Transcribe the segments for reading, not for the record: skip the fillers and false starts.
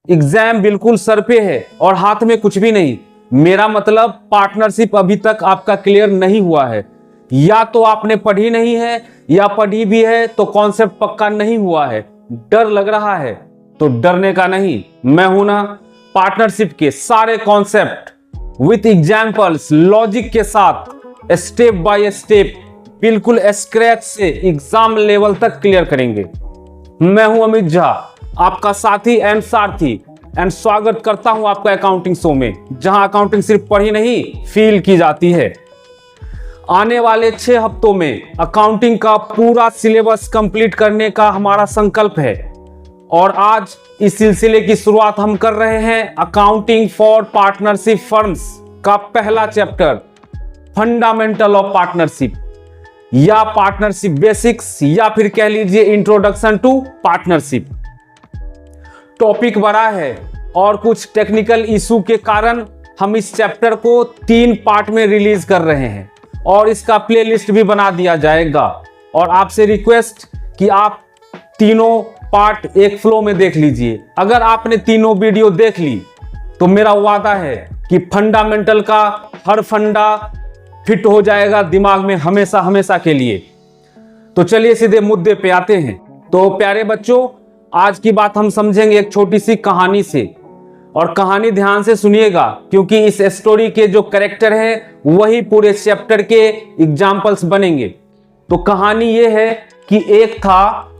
Exam बिल्कुल sir पे है और हाथ में कुछ भी नहीं। मेरा मतलब पार्टनरशिप अभी तक आपका क्लियर नहीं हुआ है। या तो आपने पढ़ी नहीं है या पढ़ी भी है तो कॉन्सेप्ट पक्का नहीं हुआ है। डर लग रहा है तो डरने का नहीं, मैं हूं ना। पार्टनरशिप के सारे कॉन्सेप्ट विथ एग्जाम्पल्स लॉजिक के साथ स्टेप बाय स्टेप बिल्कुल स्क्रैच से एग्जाम लेवल तक क्लियर करेंगे। मैं हूं अमित झा, आपका साथी एंड सारथी, एंड स्वागत करता हूं आपका अकाउंटिंग शो में, जहां अकाउंटिंग सिर्फ पढ़ी नहीं फील की जाती है। आने वाले 6 हफ्तों में अकाउंटिंग का पूरा सिलेबस कंप्लीट करने का हमारा संकल्प है और आज इस सिलसिले की शुरुआत हम कर रहे हैं अकाउंटिंग फॉर पार्टनरशिप फर्म्स का पहला चैप्टर, फंडामेंटल ऑफ पार्टनरशिप या पार्टनरशिप बेसिक्स, या फिर कह लीजिए इंट्रोडक्शन टू पार्टनरशिप। टॉपिक बड़ा है और कुछ टेक्निकल इशू के कारण हम इस चैप्टर को 3 पार्ट में रिलीज कर रहे हैं और इसका प्लेलिस्ट भी बना दिया जाएगा। और आपसे रिक्वेस्ट कि आप तीनों पार्ट एक फ्लो में देख लीजिए। अगर आपने तीनों वीडियो देख ली तो मेरा वादा है कि फंडामेंटल का हर फंडा फिट हो जाएगा दिमाग में हमेशा हमेशा के लिए। तो चलिए सीधे मुद्दे पे आते हैं। तो प्यारे बच्चों, आज की बात हम समझेंगे एक छोटी सी कहानी से, और कहानी ध्यान से सुनिएगा क्योंकि इस स्टोरी के जो कैरेक्टर हैं वही पूरे चैप्टर के एग्जाम्पल्स बनेंगे। तो कहानी ये है कि एक था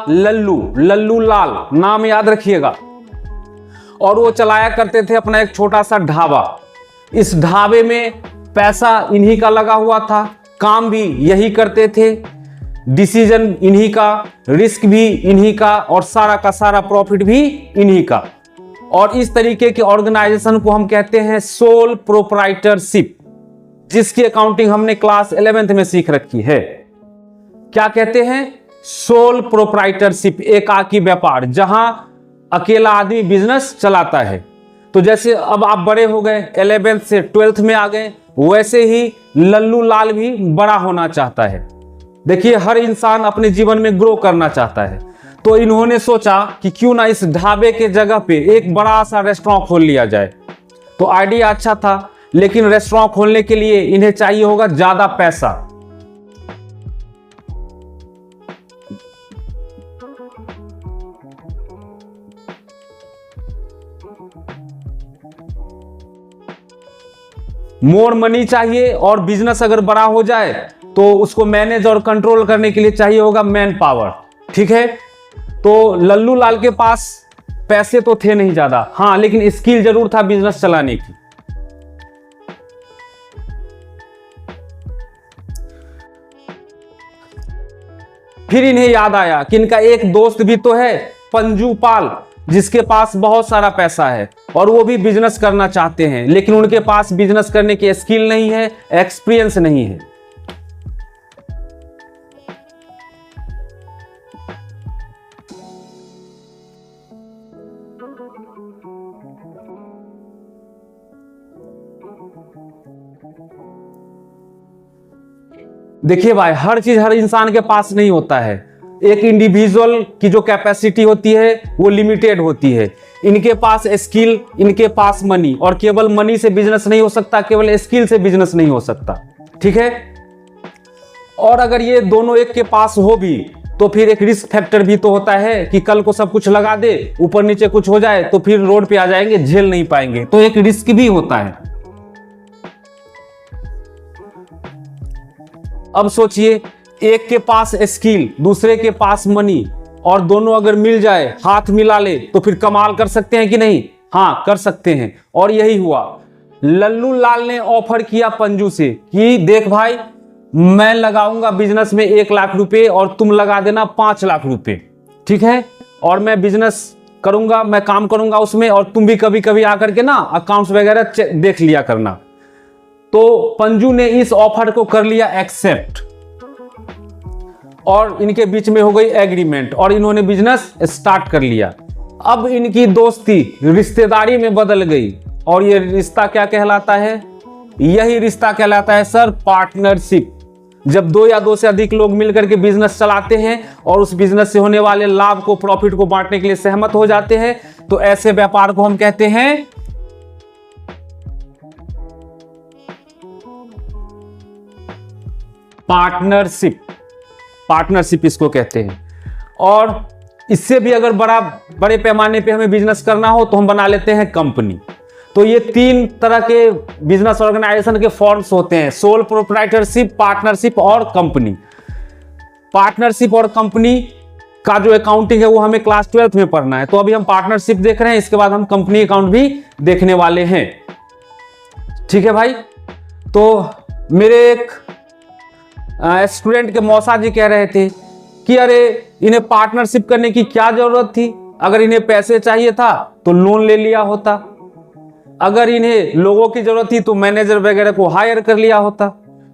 लल्लू लाल, नाम याद रखिएगा। और वो चलाया करते थे अपना एक छोटा सा ढाबा। इस ढाबे में पैसा इन्हीं का लगा हुआ था, काम भी यही करते थे, डिसीजन इन्हीं का, रिस्क भी इन्हीं का और सारा का सारा प्रॉफिट भी इन्हीं का। और इस तरीके के ऑर्गेनाइजेशन को हम कहते हैं सोल प्रोप्राइटरशिप, जिसकी अकाउंटिंग हमने क्लास 11th में सीख रखी है। क्या कहते हैं? सोल प्रोप्राइटरशिप, एकाकी व्यापार, जहां अकेला आदमी बिजनेस चलाता है। तो जैसे अब आप बड़े हो गए, 11th से 12th में आ गए, वैसे ही लल्लू लाल भी बड़ा होना चाहता है। देखिए, हर इंसान अपने जीवन में ग्रो करना चाहता है। तो इन्होंने सोचा कि क्यों ना इस ढाबे के जगह पे एक बड़ा सा रेस्टोरेंट खोल लिया जाए। तो आइडिया अच्छा था, लेकिन रेस्टोरेंट खोलने के लिए इन्हें चाहिए होगा ज्यादा पैसा। मोर मनी चाहिए, और बिजनेस अगर बड़ा हो जाए तो उसको मैनेज और कंट्रोल करने के लिए चाहिए होगा मैन पावर। ठीक है, तो लल्लू लाल के पास पैसे तो थे नहीं ज्यादा, हाँ, लेकिन स्किल जरूर था बिजनेस चलाने की। फिर इन्हें याद आया कि इनका एक दोस्त भी तो है, पंजू पाल, जिसके पास बहुत सारा पैसा है और वो भी बिजनेस करना चाहते हैं, लेकिन उनके पास बिजनेस करने की स्किल नहीं है, एक्सपीरियंस नहीं है। देखिए भाई, हर चीज हर इंसान के पास नहीं होता है। एक इंडिविजुअल की जो कैपेसिटी होती है वो लिमिटेड होती है। इनके पास स्किल, इनके पास मनी, और केवल मनी से बिजनेस नहीं हो सकता, केवल स्किल से बिजनेस नहीं हो सकता। ठीक है, और अगर ये दोनों एक के पास हो भी तो फिर एक रिस्क फैक्टर भी तो होता है कि कल को सब कुछ लगा दे, ऊपर नीचे कुछ हो जाए तो फिर रोड पे आ जाएंगे, झेल नहीं पाएंगे, तो एक रिस्क भी होता है। अब सोचिए, एक के पास स्किल, दूसरे के पास मनी, और दोनों अगर मिल जाए, हाथ मिला ले, तो फिर कमाल कर सकते हैं कि नहीं? हाँ, कर सकते हैं। और यही हुआ। लल्लू लाल ने ऑफर किया पंजू से कि देख भाई, मैं लगाऊंगा बिजनेस में 1 लाख रुपए और तुम लगा देना 5 लाख रुपए। ठीक है, और मैं बिजनेस करूंगा, मैं काम करूंगा उसमें, और तुम भी कभी कभी आकर के ना अकाउंट्स वगैरह देख लिया करना। तो पंजू ने इस ऑफर को कर लिया एक्सेप्ट, और इनके बीच में हो गई एग्रीमेंट और इन्होंने बिजनेस स्टार्ट कर लिया। अब इनकी दोस्ती रिश्तेदारी में बदल गई, और ये रिश्ता क्या कहलाता है? यही रिश्ता कहलाता है सर पार्टनरशिप। जब दो या दो से अधिक लोग मिलकर के बिजनेस चलाते हैं और उस बिजनेस से होने वाले लाभ को, प्रॉफिट को बांटने के लिए सहमत हो जाते हैं, तो ऐसे व्यापार को हम कहते हैं पार्टनरशिप। पार्टनरशिप इसको कहते हैं। और इससे भी अगर बड़े पैमाने पे हमें बिजनेस करना हो तो हम बना लेते हैं कंपनी। तो ये तीन तरह के बिजनेस ऑर्गेनाइजेशन के फॉर्म्स होते हैं, सोल प्रोप्राइटरशिप, पार्टनरशिप और कंपनी। पार्टनरशिप और कंपनी का जो अकाउंटिंग है वो हमें क्लास 12th में पढ़ना है। तो अभी हम पार्टनरशिप देख रहे हैं, इसके बाद हम कंपनी अकाउंट भी देखने वाले हैं। ठीक है भाई। तो मेरे एक स्टूडेंट के मौसा जी कह रहे थे कि अरे इन्हें पार्टनरशिप करने की क्या जरूरत थी, अगर इन्हें पैसे चाहिए था तो लोन ले लिया होता, अगर इन्हें लोगों की जरूरत थी तो मैनेजर वगैरह को हायर कर लिया होता।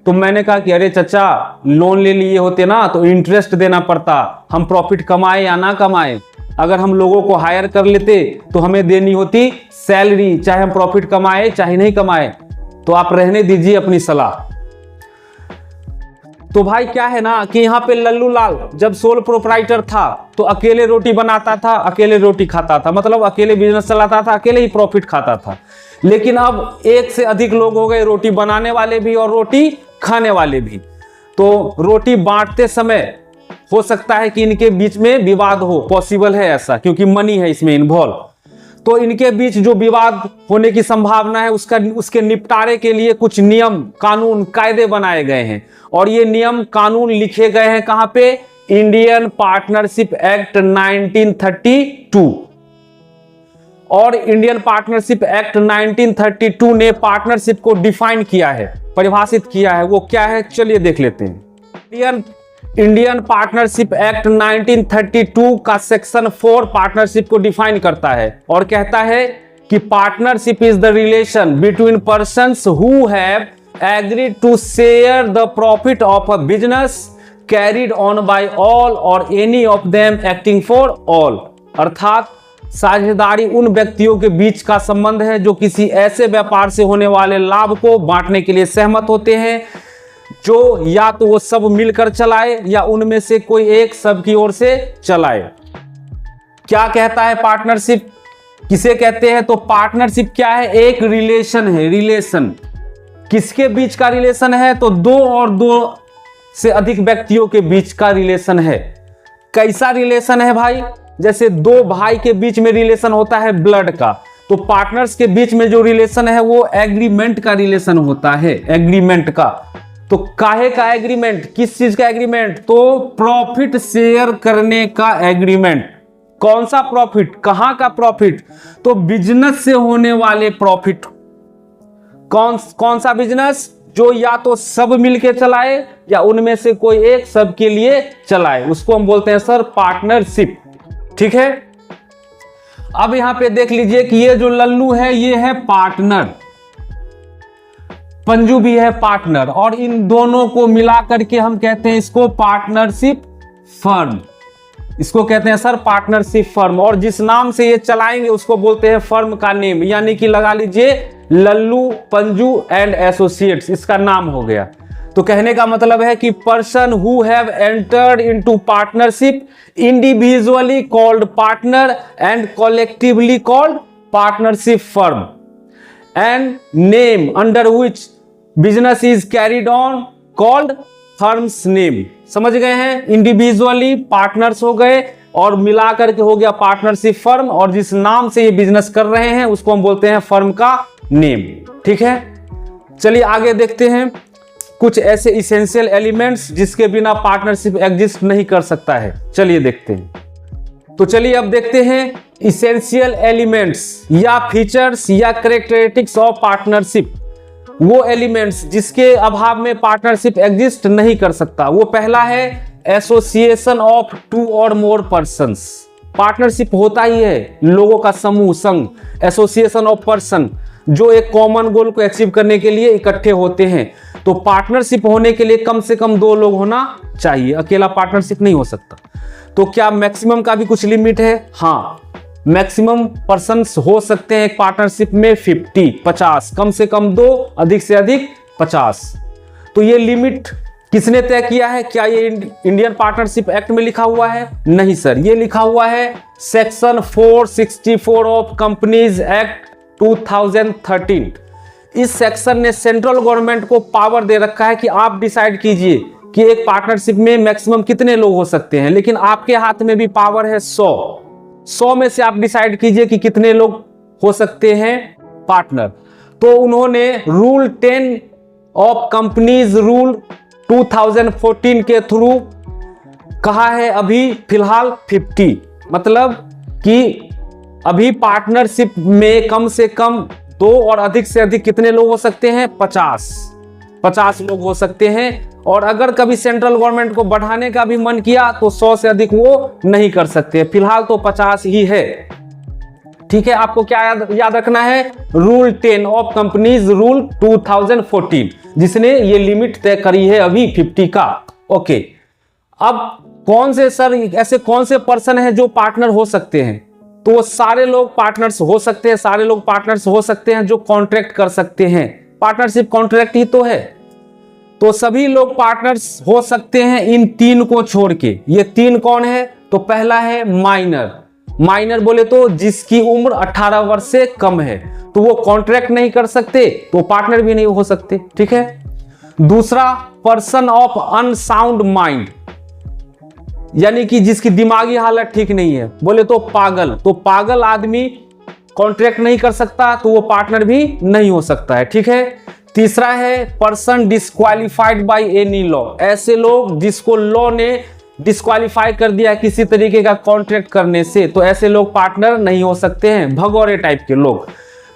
तो मैंने कहा कि अरे चचा, लोन ले लिए होते ना तो इंटरेस्ट देना पड़ता, हम प्रॉफिट कमाए या ना कमाए, अगर हम लोगों को हायर कर लेते तो हमें देनी होती सैलरी, चाहे हम प्रॉफिट कमाए चाहे नहीं कमाए। तो आप रहने दीजिए अपनी सलाह। तो भाई क्या है ना कि यहाँ पे लल्लू लाल जब सोल प्रोप्राइटर था तो अकेले रोटी बनाता था, अकेले रोटी खाता था, मतलब अकेले बिजनेस चलाता था, अकेले ही प्रॉफिट खाता था। लेकिन अब एक से अधिक लोग हो गए, रोटी बनाने वाले भी और रोटी खाने वाले भी। तो रोटी बांटते समय हो सकता है कि इनके बीच में विवाद हो, पॉसिबल है ऐसा, क्योंकि मनी है इसमें इन्वॉल्व। तो इनके बीच जो विवाद होने की संभावना है उसके निपटारे के लिए कुछ नियम, कानून, कायदे बनाए गए हैं। और ये नियम कानून लिखे गए हैं कहां पे? Indian partnership act 1932। और इंडियन पार्टनरशिप एक्ट 1932 ने पार्टनरशिप को डिफाइन किया है, परिभाषित किया है। वो क्या है चलिए देख लेते हैं। इंडियन पार्टनरशिप एक्ट 1932 का सेक्शन 4 पार्टनरशिप को डिफाइन करता है और कहता है कि partnership is the relation between persons who have agreed to share the profit of a business carried on by all और any of them acting for all. अर्थात साझेदारी उन व्यक्तियों के बीच का संबंध है जो किसी ऐसे व्यापार से होने वाले लाभ को बांटने के लिए सहमत होते हैं, जो या तो वो सब मिलकर चलाए या उनमें से कोई एक सब की ओर से चलाए। क्या कहता है पार्टनरशिप किसे कहते हैं? तो पार्टनरशिप क्या है? एक रिलेशन है। रिलेशन किसके बीच का रिलेशन है? तो दो और दो से अधिक व्यक्तियों के बीच का रिलेशन है। कैसा रिलेशन है भाई? जैसे दो भाई के बीच में रिलेशन होता है ब्लड का, तो पार्टनर्स के बीच में जो रिलेशन है वो एग्रीमेंट का रिलेशन होता है, एग्रीमेंट का। तो काहे का एग्रीमेंट? किस चीज का एग्रीमेंट? तो प्रॉफिट शेयर करने का एग्रीमेंट। कौन सा प्रॉफिट? कहां का प्रॉफिट? तो बिजनेस से होने वाले प्रॉफिट। कौन सा बिजनेस? जो या तो सब मिलके चलाए या उनमें से कोई एक सब के लिए चलाए, उसको हम बोलते हैं सर पार्टनरशिप। ठीक है। अब यहां पे देख लीजिए कि ये जो लल्लू है ये है पार्टनर, पंजू भी है पार्टनर, और इन दोनों को मिला करके हम कहते हैं इसको पार्टनरशिप फर्म। इसको कहते हैं सर पार्टनरशिप फर्म। और जिस नाम से ये चलाएंगे उसको बोलते हैं फर्म का नेम, यानी कि लगा लीजिए लल्लू पंजू एंड एसोसिएट्स, इसका नाम हो गया। तो कहने का मतलब है कि person who have entered into partnership individually called partner and collectively called partnership firm and name under which business is carried on called firms name. समझ गए हैं? इंडिविजुअली पार्टनर्स हो गए और मिलाकर के हो गया पार्टनरशिप फर्म, और जिस नाम से ये बिजनेस कर रहे हैं उसको हम बोलते हैं फर्म का नेम। ठीक है। चलिए आगे देखते हैं कुछ ऐसे इसेंशियल एलिमेंट्स जिसके बिना पार्टनरशिप एग्जिस्ट नहीं कर सकता है। चलिए देखते हैं। तो चलिए अब देखते हैं इसेंशियल एलिमेंट्स या फीचर्स या कैरेक्टरिस्टिक्स ऑफ पार्टनरशिप, वो एलिमेंट्स जिसके अभाव में पार्टनरशिप एग्जिस्ट नहीं कर सकता। वो पहला है एसोसिएशन ऑफ 2 और मोर पर्सन्स। पार्टनरशिप होता ही है लोगों का समूह, संघ, एसोसिएशन ऑफ पर्सन, जो एक कॉमन गोल को अचीव करने के लिए इकट्ठे होते हैं। तो पार्टनरशिप होने के लिए कम से कम 2 लोग होना चाहिए, अकेला पार्टनरशिप नहीं हो सकता। तो क्या मैक्सिमम का भी कुछ लिमिट है? हाँ, मैक्सिमम पर्सन्स हो सकते हैं एक पार्टनरशिप में 50, 50, कम से कम 2, अधिक से अधिक 50। तो ये लिमिट किसने तय किया है? क्या ये इंडियन पार्टनरशिप एक्ट में लिखा हुआ है? नहीं सर, ये लिखा हुआ है सेक्शन 464 ऑफ कंपनीज एक्ट 2013। इस सेक्शन ने सेंट्रल गवर्नमेंट को पावर दे रखा है कि आप डिसाइड कीजिए कि एक पार्टनरशिप में मैक्सिमम कितने लोग हो सकते हैं, लेकिन आपके हाथ में भी पावर है 100 में से आप डिसाइड कीजिए कि कितने लोग हो सकते हैं पार्टनर। तो उन्होंने रूल 10 ऑफ कंपनीज रूल 2014 के थ्रू कहा है अभी फिलहाल 50, मतलब कि अभी पार्टनरशिप में कम से कम 2 और अधिक से अधिक कितने लोग हो सकते हैं? 50 लोग हो सकते हैं। और अगर कभी सेंट्रल गवर्नमेंट को बढ़ाने का भी मन किया तो 100 से अधिक वो नहीं कर सकते, फिलहाल तो 50 ही है। ठीक है, आपको क्या याद रखना है? रूल 10 ऑफ कंपनीज रूल 2014, जिसने ये लिमिट तय करी है अभी 50 का। ओके, अब कौन से सर ऐसे कौन से पर्सन हैं जो पार्टनर हो सकते हैं? तो वो सारे लोग पार्टनर्स हो सकते हैं, सारे लोग पार्टनर्स हो सकते हैं जो कॉन्ट्रैक्ट कर सकते हैं। पार्टनरशिप कॉन्ट्रैक्ट ही तो है, तो सभी लोग पार्टनर्स हो सकते हैं इन 3 को छोड़ के। ये 3 कौन है? तो पहला है माइनर बोले तो जिसकी उम्र 18 वर्ष से कम है, तो वो कॉन्ट्रैक्ट नहीं कर सकते, तो पार्टनर भी नहीं हो सकते। ठीक है। दूसरा, पर्सन ऑफ अनसाउंड माइंड, यानी कि जिसकी दिमागी हालत ठीक नहीं है, बोले तो पागल आदमी कॉन्ट्रैक्ट नहीं कर सकता, तो वो पार्टनर भी नहीं हो सकता है। ठीक है। तीसरा है person disqualified by any law, ऐसे लोग जिसको लॉ ने डिस्क्वालीफाई कर दिया है किसी तरीके का कॉन्ट्रैक्ट करने से, तो ऐसे लोग पार्टनर नहीं हो सकते हैं, भगौरे टाइप के लोग।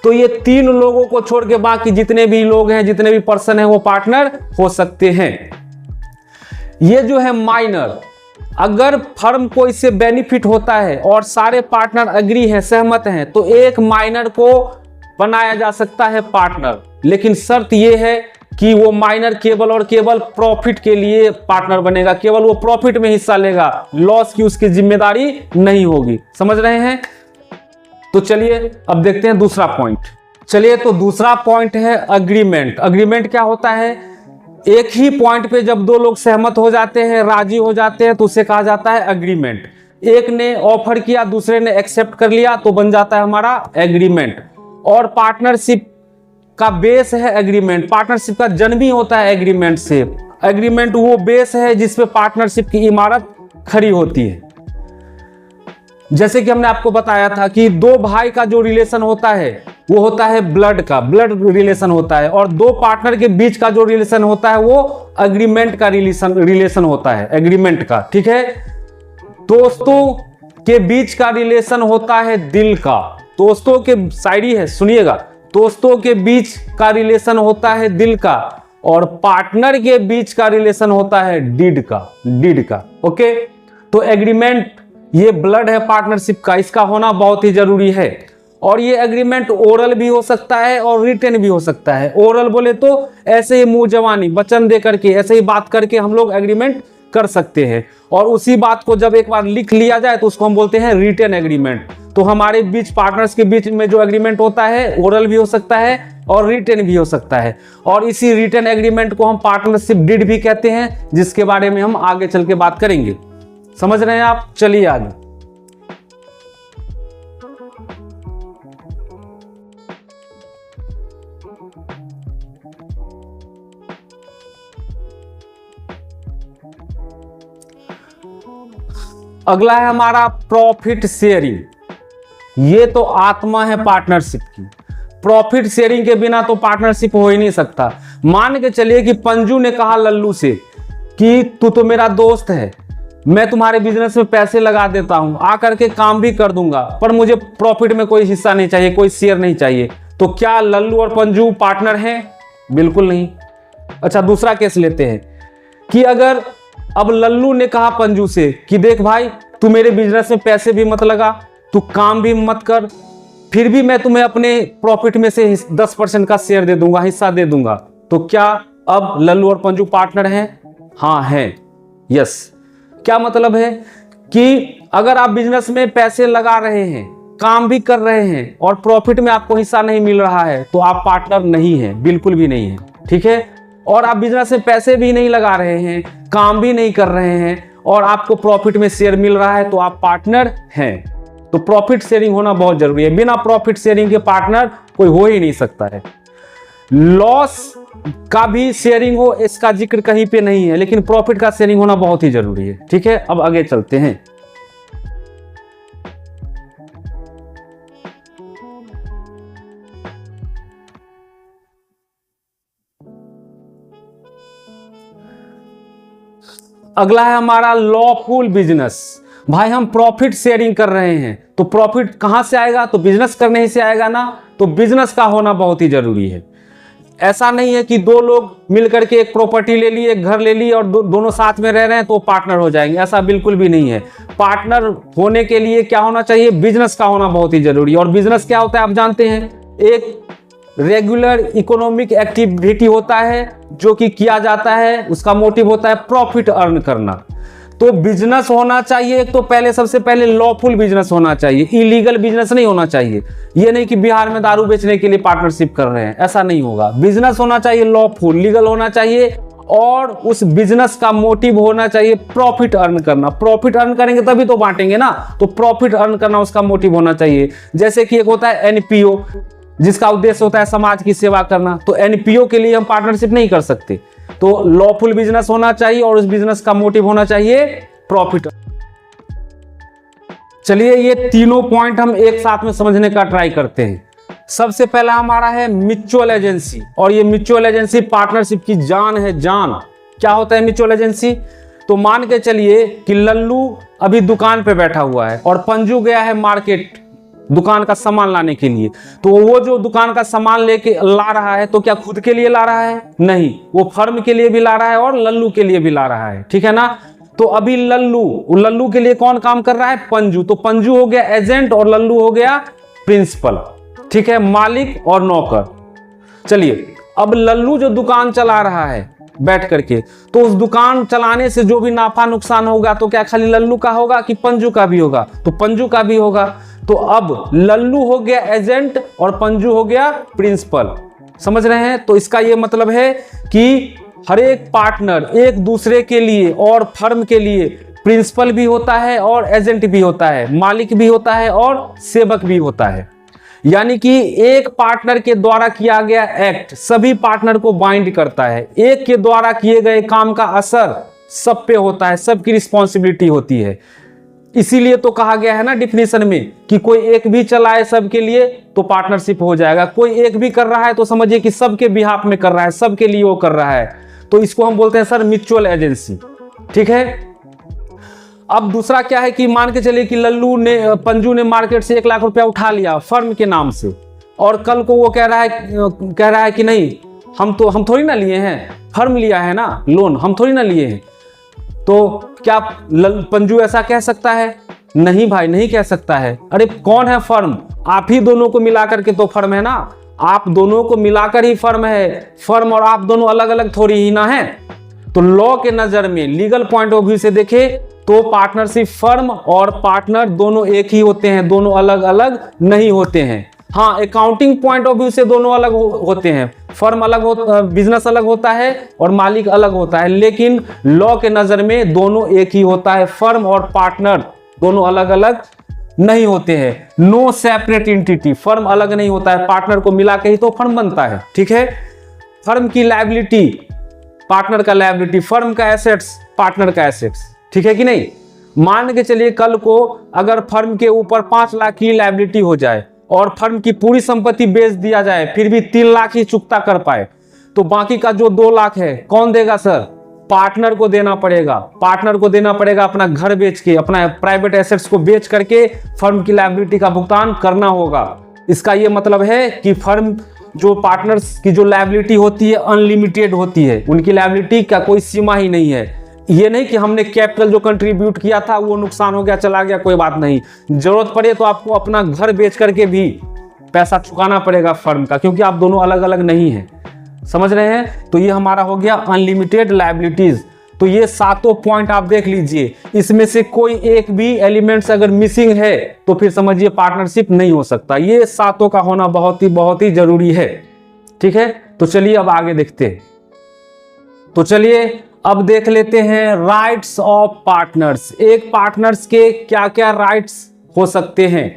तो ये 3 लोगों को छोड़ के बाकी जितने भी लोग हैं, जितने भी पर्सन हैं, वो पार्टनर हो सकते हैं। ये जो है माइनर, अगर फर्म को इससे बेनिफिट होता है और सारे पार्टनर एग्री हैं, सहमत हैं, तो एक माइनर को बनाया जा सकता है पार्टनर, लेकिन शर्त यह है कि वो माइनर केवल और केवल प्रॉफिट के लिए पार्टनर बनेगा, केवल वो प्रॉफिट में हिस्सा लेगा, लॉस की उसकी जिम्मेदारी नहीं होगी। समझ रहे हैं? तो चलिए अब देखते हैं दूसरा पॉइंट। चलिए, तो दूसरा पॉइंट है अग्रीमेंट। अग्रीमेंट क्या होता है? एक ही पॉइंट पे जब 2 लोग सहमत हो जाते हैं, राजी हो जाते हैं, तो उसे कहा जाता है अग्रीमेंट। एक ने ऑफर किया, दूसरे ने एक्सेप्ट कर लिया, तो बन जाता है हमारा एग्रीमेंट। और पार्टनरशिप का बेस है एग्रीमेंट, पार्टनरशिप का जन्म ही होता है एग्रीमेंट से। एग्रीमेंट वो बेस है जिसपे पार्टनरशिप की इमारत खड़ी होती है। जैसे कि हमने आपको बताया था कि 2 भाई का जो रिलेशन होता है वो होता है ब्लड रिलेशन होता है, और 2 पार्टनर के बीच का जो रिलेशन होता है वो अग्रीमेंट का रिलेशन होता है, एग्रीमेंट का। ठीक है। दोस्तों के बीच का रिलेशन होता है दिल का, दोस्तों के शायरी है, सुनिएगा। दोस्तों के बीच का रिलेशन होता है दिल का, और पार्टनर के बीच का रिलेशन होता है डीड का। ओके, तो एग्रीमेंट ये ब्लड है पार्टनरशिप का, इसका होना बहुत ही जरूरी है। और ये एग्रीमेंट ओरल भी हो सकता है और रिटन भी हो सकता है। ओरल बोले तो ऐसे ही मुंह जवानी वचन दे करके, ऐसे ही बात करके हम लोग एग्रीमेंट कर सकते हैं, और उसी बात को जब एक बार लिख लिया जाए तो उसको हम बोलते हैं रिटन एग्रीमेंट। तो हमारे बीच पार्टनर्स के बीच में जो एग्रीमेंट होता है ओरल भी हो सकता है और रिटन भी हो सकता है, और इसी रिटन एग्रीमेंट को हम पार्टनरशिप डीड भी कहते हैं, जिसके बारे में हम आगे चल के बात करेंगे। समझ रहे हैं आप? चलिए आगे। अगला है हमारा प्रॉफिट शेयरिंग। ये तो आत्मा है पार्टनरशिप की। प्रॉफिट शेयरिंग के बिना तो पार्टनरशिप हो ही नहीं सकता। मान के चलिए कि पंजू ने कहा लल्लू से कि तू तो मेरा दोस्त है, मैं तुम्हारे बिजनेस में पैसे लगा देता हूं, आकर के काम भी कर दूंगा, पर मुझे प्रॉफिट में कोई हिस्सा नहीं चाहिए, कोई शेयर नहीं चाहिए। तो क्या लल्लू और पंजू पार्टनर हैं? बिल्कुल नहीं। अच्छा, दूसरा केस लेते हैं कि अगर अब लल्लू ने कहा पंजू से कि देख भाई, तू मेरे बिजनेस में पैसे भी मत लगा, तू काम भी मत कर, फिर भी मैं तुम्हें अपने प्रॉफिट में से 10% का शेयर दे दूंगा, हिस्सा दे दूंगा। तो क्या अब लल्लू और पंजू पार्टनर हैं? हाँ हैं, यस। क्या मतलब है कि अगर आप बिजनेस में पैसे लगा रहे हैं, काम भी कर रहे हैं, और प्रॉफिट में आपको हिस्सा नहीं मिल रहा है, तो आप पार्टनर नहीं है, बिल्कुल भी नहीं है। ठीक है। और आप बिजनेस में पैसे भी नहीं लगा रहे हैं, काम भी नहीं कर रहे हैं और आपको प्रॉफिट में शेयर मिल रहा है, तो आप पार्टनर हैं। तो प्रॉफिट शेयरिंग होना बहुत जरूरी है। बिना प्रॉफिट शेयरिंग के पार्टनर कोई हो ही नहीं सकता है। लॉस का भी शेयरिंग हो इसका जिक्र कहीं पे नहीं है, लेकिन प्रॉफिट का शेयरिंग होना बहुत ही जरूरी है। ठीक है, अब आगे चलते हैं। अगला है हमारा लॉफुल बिजनेस। भाई हम प्रॉफिट शेयरिंग कर रहे हैं, तो प्रॉफिट कहां से आएगा? तो बिजनेस करने ही से आएगा ना। तो बिजनेस का होना बहुत ही जरूरी है। ऐसा नहीं है कि दो लोग मिलकर के एक प्रॉपर्टी ले ली, एक घर ले ली और दोनों साथ में रह रहे हैं तो पार्टनर हो जाएंगे, ऐसा बिल्कुल भी नहीं है। पार्टनर होने के लिए क्या होना चाहिए? बिजनेस का होना बहुत ही जरूरी है। और बिजनेस क्या होता है आप जानते हैं, एक रेगुलर इकोनॉमिक एक्टिविटी होता है जो कि किया जाता है, उसका मोटिव होता है प्रॉफिट अर्न करना। तो बिजनेस होना चाहिए एक तो पहले, सबसे पहले लॉफुल बिजनेस होना चाहिए, इलीगल बिजनेस नहीं होना चाहिए। ये नहीं कि बिहार में दारू बेचने के लिए पार्टनरशिप कर रहे हैं, ऐसा नहीं होगा। बिजनेस होना चाहिए लॉफुल, लीगल होना चाहिए और उस बिजनेस का मोटिव होना चाहिए प्रॉफिट अर्न करना। प्रॉफिट अर्न करेंगे तभी तो बांटेंगे ना, तो प्रॉफिट अर्न करना उसका मोटिव होना चाहिए। जैसे कि एक होता है एनपीओ, जिसका उद्देश्य होता है समाज की सेवा करना, तो एनपीओ के लिए हम पार्टनरशिप नहीं कर सकते। तो लॉफुल बिजनेस होना चाहिए और उस बिजनेस का मोटिव होना चाहिए प्रॉफिट। चलिए ये तीनों पॉइंट हम एक साथ में समझने का ट्राई करते हैं। सबसे पहला हमारा है म्यूचुअल एजेंसी, और ये म्यूचुअल एजेंसी पार्टनरशिप की जान है, जान। क्या होता है म्यूचुअल एजेंसी? तो मान के चलिए कि लल्लू अभी दुकान पे बैठा हुआ है और पंजू गया है मार्केट दुकान का सामान लाने के लिए। तो वो जो दुकान का सामान लेके ला रहा है, तो क्या खुद के लिए ला रहा है? नहीं, वो फर्म के लिए भी ला रहा है और लल्लू के लिए भी ला रहा है। ठीक है ना। तो अभी लल्लू के लिए कौन काम कर रहा है? पंजू। तो पंजू हो गया एजेंट और लल्लू हो गया प्रिंसिपल। ठीक है, मालिक और नौकर। चलिए अब लल्लू जो दुकान चला रहा है बैठ करके, तो उस दुकान चलाने से जो भी नाफा नुकसान होगा, तो क्या खाली लल्लू का होगा कि पंजू का भी होगा? तो पंजू का भी होगा। तो अब लल्लू हो गया एजेंट और पंजू हो गया प्रिंसिपल। समझ रहे हैं? तो इसका ये मतलब है कि हर एक पार्टनर एक दूसरे के लिए और फर्म के लिए प्रिंसिपल भी होता है और एजेंट भी होता है, मालिक भी होता है और सेवक भी होता है। यानी कि एक पार्टनर के द्वारा किया गया एक्ट सभी पार्टनर को बाइंड करता है। एक के द्वारा किए गए काम का असर सब पे होता है, सबकी रिस्पॉन्सिबिलिटी होती है। इसीलिए तो कहा गया है ना डिफिनेशन में कि कोई एक भी चलाए सबके लिए तो पार्टनरशिप हो जाएगा। कोई एक भी कर रहा है तो समझिए कि सबके बिहाफ में कर रहा है, सबके लिए वो कर रहा है। तो इसको हम बोलते हैं सर म्यूचुअल एजेंसी। ठीक है। अब दूसरा क्या है कि मान के चलिए कि पंजू ने मार्केट से 1 लाख रुपया उठा लिया फर्म के नाम से, और कल को वो कह रहा है कि नहीं, हम थोड़ी ना लिए हैं, फर्म लिया है ना लोन, हम थोड़ी ना लिए हैं। तो क्या पंजू ऐसा कह सकता है? नहीं भाई, नहीं कह सकता है। अरे कौन है फर्म? आप ही दोनों को मिलाकर के तो फर्म है ना, आप दोनों को मिलाकर ही फर्म है। फर्म और आप दोनों अलग अलग थोड़ी ही ना है। तो लॉ के नजर में, लीगल पॉइंट ऑफ व्यू से देखे तो पार्टनरशिप फर्म और पार्टनर दोनों एक ही होते हैं, दोनों अलग अलग नहीं होते हैं। हाँ, अकाउंटिंग पॉइंट ऑफ व्यू से दोनों अलग होते हैं, फर्म अलग होता, बिजनेस अलग होता है और मालिक अलग होता है, लेकिन लॉ के नजर में दोनों एक ही होता है। फर्म और पार्टनर दोनों अलग अलग नहीं होते हैं। नो सेपरेट एंटिटी, फर्म अलग नहीं होता है, पार्टनर को मिला के ही तो फर्म बनता है। ठीक है। फर्म की लायबिलिटी पार्टनर का लायबिलिटी, फर्म का एसेट्स पार्टनर का एसेट्स। ठीक है कि नहीं। मान के चलिए कल को अगर फर्म के ऊपर 5 लाख की लायबिलिटी हो जाए और फर्म की पूरी संपत्ति बेच दिया जाए, फिर भी 3 लाख ही चुकता कर पाए, तो बाकी का जो 2 लाख है कौन देगा सर? पार्टनर को देना पड़ेगा। पार्टनर को देना पड़ेगा, अपना घर बेच के, अपना प्राइवेट एसेट्स को बेच करके फर्म की लायबिलिटी का भुगतान करना होगा। इसका यह मतलब है कि फर्म जो पार्टनर्स की जो लायबिलिटी होती है अनलिमिटेड होती है, उनकी लायबिलिटी का कोई सीमा ही नहीं है। ये नहीं कि हमने कैपिटल जो कंट्रीब्यूट किया था वो नुकसान हो गया, चला गया, कोई बात नहीं, जरूरत पड़े तो आपको अपना घर बेच करके भी पैसा चुकाना पड़ेगा फर्म का, क्योंकि आप दोनों अलग अलग नहीं हैं। समझ रहे हैं। तो ये हमारा हो गया अनलिमिटेड लायबिलिटीज। तो ये 7 पॉइंट आप देख लीजिए, इसमें से कोई एक भी एलिमेंट्स अगर मिसिंग है तो फिर समझिए पार्टनरशिप नहीं हो सकता। ये 7 का होना बहुत ही जरूरी है। ठीक है। तो चलिए अब आगे देखते हैं। तो चलिए अब देख लेते हैं राइट्स ऑफ पार्टनर्स। एक पार्टनर्स के क्या क्या राइट्स हो सकते हैं।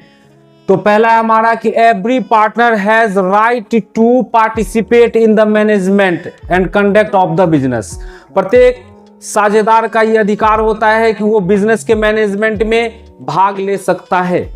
तो पहला है हमारा कि every partner has right to participate in the management and conduct of the business. प्रत्येक साझेदार का यह अधिकार होता है कि वो बिजनेस के मैनेजमेंट में भाग ले सकता है।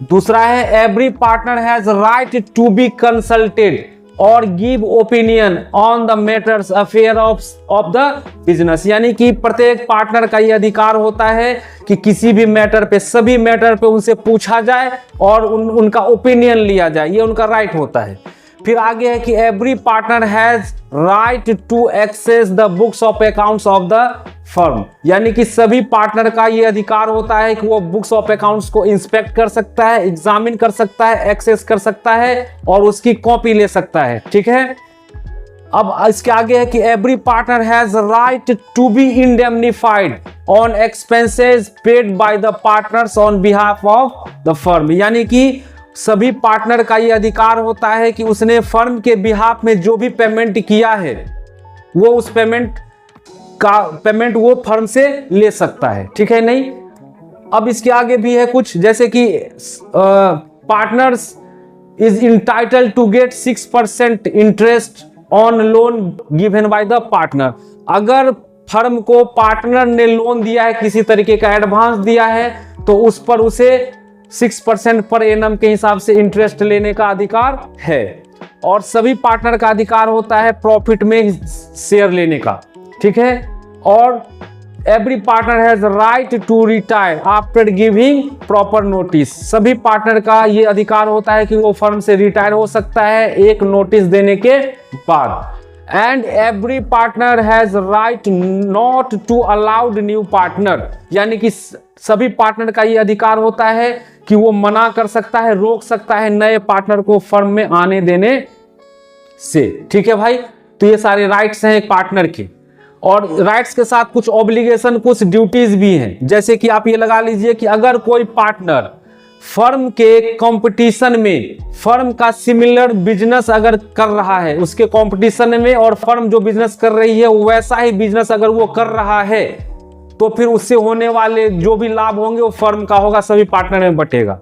दूसरा है every partner has right to be consulted और give opinion on the matters affair of the business. यानी कि प्रत्येक पार्टनर का यह अधिकार होता है कि किसी भी मैटर पे, सभी मैटर पे उनसे पूछा जाए और उनका ओपिनियन लिया जाए, ये उनका राइट होता है। फिर आगे है कि every partner has right to access the books of accounts of the firm. यानी कि सभी पार्टनर का ये अधिकार होता है कि वो बुक्स ऑफ अकाउंट्स को इंस्पेक्ट कर सकता है, एग्जामिन कर सकता है, एक्सेस कर सकता है और उसकी कॉपी ले सकता है। ठीक है, अब इसके आगे है कि every partner has right to be indemnified on expenses paid by the partners on behalf of the firm. यानी कि सभी पार्टनर का यह अधिकार होता है कि उसने फर्म के बिहाफ में जो भी पेमेंट किया है वो उस पेमेंट वो फर्म से ले सकता है। ठीक है नहीं। अब इसके आगे भी है कुछ, जैसे कि partners is entitled to get 6% interest on loan given by the partner. अगर फर्म को पार्टनर ने लोन दिया है, किसी तरीके का एडवांस दिया है, तो उस पर उसे 6% पर एनम के हिसाब से इंटरेस्ट लेने का अधिकार है। और सभी पार्टनर का अधिकार होता है प्रॉफिट में शेयर लेने का। ठीक है, और every partner has right to retire after giving proper notice. सभी पार्टनर का ये अधिकार होता है कि वो फर्म से रिटायर हो सकता है एक नोटिस देने के बाद। And every partner has right not to allowed new partner. यानी कि सभी पार्टनर का ये अधिकार होता है कि वो मना कर सकता है, रोक सकता है नए पार्टनर को फर्म में आने देने से। ठीक है भाई, तो ये सारे राइट्स हैं एक पार्टनर के। और राइट्स के साथ कुछ ऑब्लिगेशन, कुछ ड्यूटीज भी हैं। जैसे कि आप ये लगा लीजिए कि अगर कोई पार्टनर फर्म के कंपटीशन में फर्म का सिमिलर बिजनेस अगर कर रहा है, उसके कंपटीशन में, और फर्म जो बिजनेस कर रही है वैसा ही बिजनेस अगर वो कर रहा है, तो फिर उससे होने वाले जो भी लाभ होंगे वो फर्म का होगा, सभी पार्टनर में बटेगा।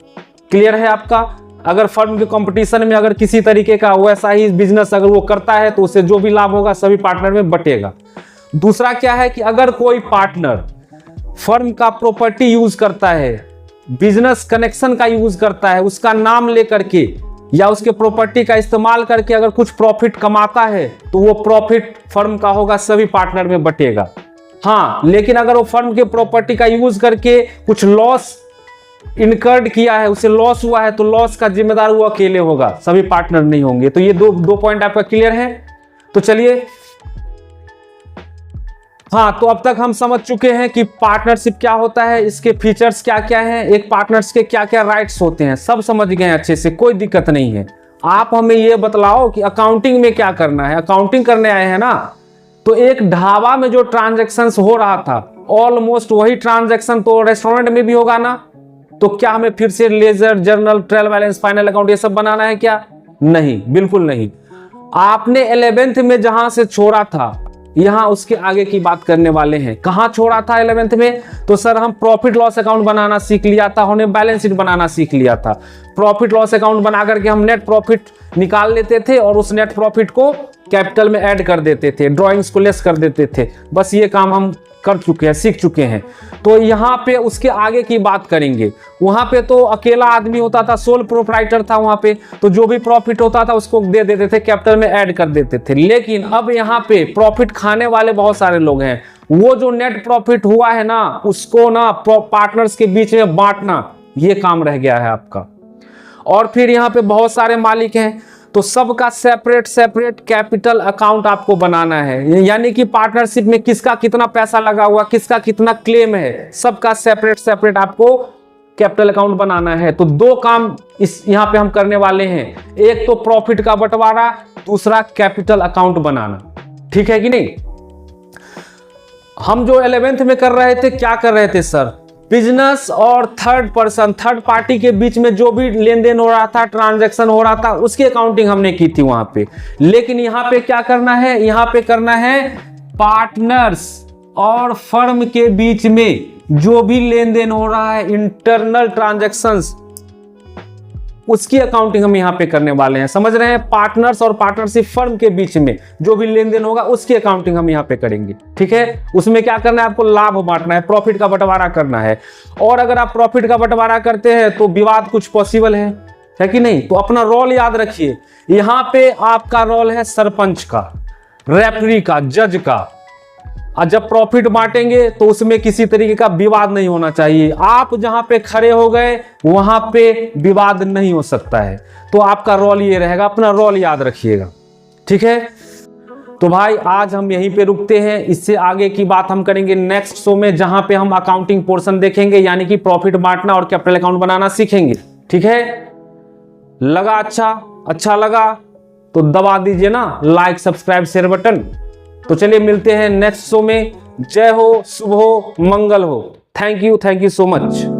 क्लियर है आपका? अगर फर्म के कंपटीशन में अगर किसी तरीके का वैसा ही बिजनेस अगर वो करता है तो उससे जो भी लाभ होगा सभी पार्टनर में बटेगा। दूसरा क्या है कि अगर कोई पार्टनर फर्म का प्रॉपर्टी यूज करता है, बिजनेस कनेक्शन का यूज करता है, उसका नाम लेकर के या उसके प्रॉपर्टी का इस्तेमाल करके अगर कुछ प्रॉफिट कमाता है तो वो प्रॉफिट फर्म का होगा, सभी पार्टनर में बटेगा। हाँ, लेकिन अगर वो फर्म के प्रॉपर्टी का यूज करके कुछ लॉस इनकर्ड किया है, उसे लॉस हुआ है, तो लॉस का जिम्मेदार वो अकेले होगा, सभी पार्टनर नहीं होंगे। तो ये दो पॉइंट आपका क्लियर है। तो चलिए, हाँ, तो अब तक हम समझ चुके हैं कि पार्टनरशिप क्या होता है, इसके फीचर्स क्या क्या हैं, एक पार्टनर्स के क्या क्या राइट्स होते हैं, सब समझ गए हैं अच्छे से, कोई दिक्कत नहीं है। आप हमें ये बतलाओ कि अकाउंटिंग में क्या करना है। अकाउंटिंग करने आए हैं ना, तो एक ढाबा में जो ट्रांजैक्शंस हो रहा था ऑलमोस्ट वही ट्रांजैक्शन तो रेस्टोरेंट में भी होगा ना। तो क्या हमें फिर से ledger journal, trial balance, final account ये सब बनाना है क्या? नहीं, बिल्कुल नहीं। आपने 11th में जहां से छोड़ा था यहां उसके आगे की बात करने वाले हैं। कहां छोड़ा था 11th में? तो सर हम प्रॉफिट लॉस अकाउंट बनाना सीख लिया था, हमने बैलेंस शीट बनाना सीख लिया था। प्रॉफिट लॉस अकाउंट बना करके हम नेट प्रॉफिट निकाल लेते थे और उस नेट प्रॉफिट को कैपिटल में ऐड कर देते थे, ड्रॉइंग्स को लेस कर देते थे। बस ये काम हम कर चुके हैं, सीख चुके हैं। तो यहाँ पे उसके आगे की बात करेंगे। वहां पे तो अकेला आदमी होता था, सोल प्रोप्राइटर था वहां पे, तो जो भी प्रॉफिट होता था उसको दे देते थे, कैपिटल में ऐड कर देते थे। लेकिन अब यहाँ पे प्रॉफिट खाने वाले बहुत सारे लोग हैं। वो जो नेट प्रॉफिट हुआ है ना, उसको ना पार्टनर्स के बीच में बांटना, ये काम रह गया है आपका। और फिर यहाँ पे बहुत सारे मालिक हैं, तो सबका सेपरेट सेपरेट कैपिटल अकाउंट आपको बनाना है। यानी कि पार्टनरशिप में किसका कितना पैसा लगा हुआ, किसका कितना क्लेम है, सबका सेपरेट सेपरेट आपको कैपिटल अकाउंट बनाना है। तो दो काम इस यहाँ पे हम करने वाले हैं, एक तो प्रॉफिट का बंटवारा, दूसरा कैपिटल अकाउंट बनाना। ठीक है कि नहीं? हम जो 11th में कर रहे थे, क्या कर रहे थे सर? बिजनेस और थर्ड पर्सन, थर्ड पार्टी के बीच में जो भी लेन देन हो रहा था, ट्रांजैक्शन हो रहा था, उसकी अकाउंटिंग हमने की थी वहां पे। लेकिन यहाँ पे क्या करना है? यहाँ पे करना है पार्टनर्स और फर्म के बीच में जो भी लेन देन हो रहा है, इंटरनल ट्रांजैक्शंस, उसकी अकाउंटिंग हम यहां पे करने वाले हैं। समझ रहे हैं? पार्टनर्स और पार्टनरशिप फर्म के बीच में जो भी लेन देन होगा उसकी अकाउंटिंग हम यहां पे करेंगे। ठीक है? उसमें क्या करना है? आपको लाभ बांटना है, प्रॉफिट का बंटवारा करना है। और अगर आप प्रॉफिट का बंटवारा करते हैं तो विवाद कुछ पॉसिबल है कि नहीं? तो अपना रोल याद रखिए। यहां पे आपका रोल है सरपंच का, रेफरी का, जज का। और जब प्रॉफिट बांटेंगे तो उसमें किसी तरीके का विवाद नहीं होना चाहिए। आप जहां पे खड़े हो गए वहां पे विवाद नहीं हो सकता है। तो आपका रोल ये रहेगा, अपना रोल याद रखिएगा। ठीक है? तो भाई आज हम यहीं पे रुकते हैं। इससे आगे की बात हम करेंगे नेक्स्ट शो में, जहां पे हम अकाउंटिंग पोर्शन देखेंगे, यानी कि प्रॉफिट बांटना और कैपिटल अकाउंट बनाना सीखेंगे। ठीक है? लगा अच्छा लगा तो दबा दीजिए ना लाइक, सब्सक्राइब, शेयर बटन। तो चलिए मिलते हैं नेक्स्ट शो में। जय हो, शुभ हो, मंगल हो। Thank you so much.